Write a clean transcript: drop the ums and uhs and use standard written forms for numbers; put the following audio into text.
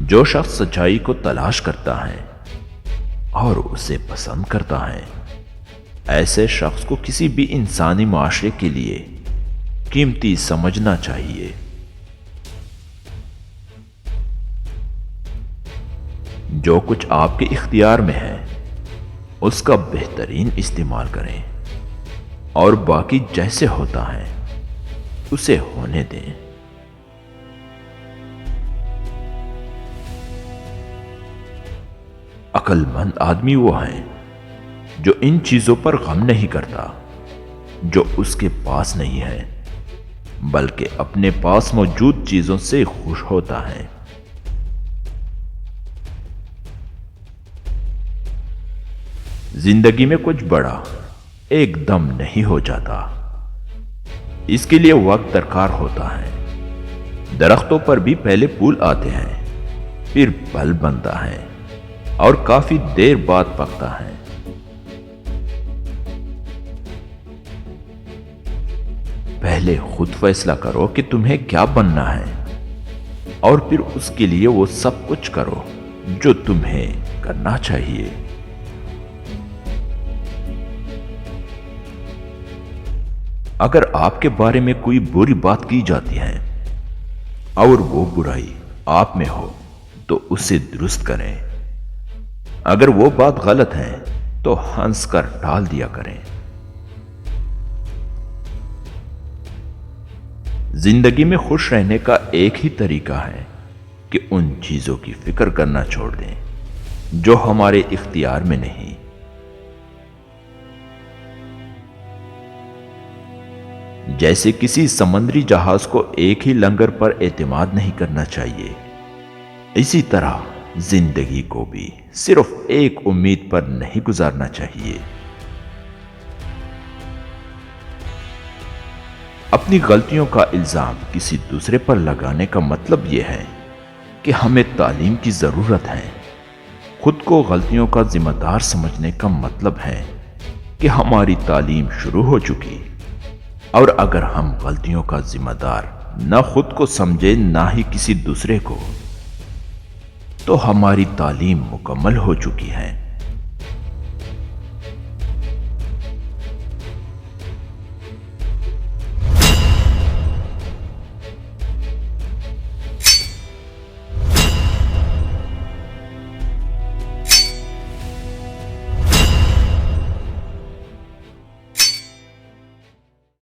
جو شخص سچائی کو تلاش کرتا ہے اور اسے پسند کرتا ہے، ایسے شخص کو کسی بھی انسانی معاشرے کے لیے قیمتی سمجھنا چاہیے۔ جو کچھ آپ کے اختیار میں ہے اس کا بہترین استعمال کریں اور باقی جیسے ہوتا ہے اسے ہونے دیں۔ عقل مند آدمی وہ ہیں جو ان چیزوں پر غم نہیں کرتا جو اس کے پاس نہیں ہے، بلکہ اپنے پاس موجود چیزوں سے خوش ہوتا ہے۔ زندگی میں کچھ بڑا ایک دم نہیں ہو جاتا، اس کے لیے وقت درکار ہوتا ہے۔ درختوں پر بھی پہلے پھول آتے ہیں، پھر پھل بنتا ہے اور کافی دیر بعد پکتا ہے۔ پہلے خود فیصلہ کرو کہ تمہیں کیا بننا ہے اور پھر اس کے لیے وہ سب کچھ کرو جو تمہیں کرنا چاہیے۔ اگر آپ کے بارے میں کوئی بری بات کی جاتی ہے اور وہ برائی آپ میں ہو تو اسے درست کریں۔ اگر وہ بات غلط ہے تو ہنس کر ٹال دیا کریں۔ زندگی میں خوش رہنے کا ایک ہی طریقہ ہے کہ ان چیزوں کی فکر کرنا چھوڑ دیں جو ہمارے اختیار میں نہیں۔ جیسے کسی سمندری جہاز کو ایک ہی لنگر پر اعتماد نہیں کرنا چاہیے، اسی طرح زندگی کو بھی صرف ایک امید پر نہیں گزارنا چاہیے۔ اپنی غلطیوں کا الزام کسی دوسرے پر لگانے کا مطلب یہ ہے کہ ہمیں تعلیم کی ضرورت ہے۔ خود کو غلطیوں کا ذمہ دار سمجھنے کا مطلب ہے کہ ہماری تعلیم شروع ہو چکی، اور اگر ہم غلطیوں کا ذمہ دار نہ خود کو سمجھے نہ ہی کسی دوسرے کو، تو ہماری تعلیم مکمل ہو چکی ہے۔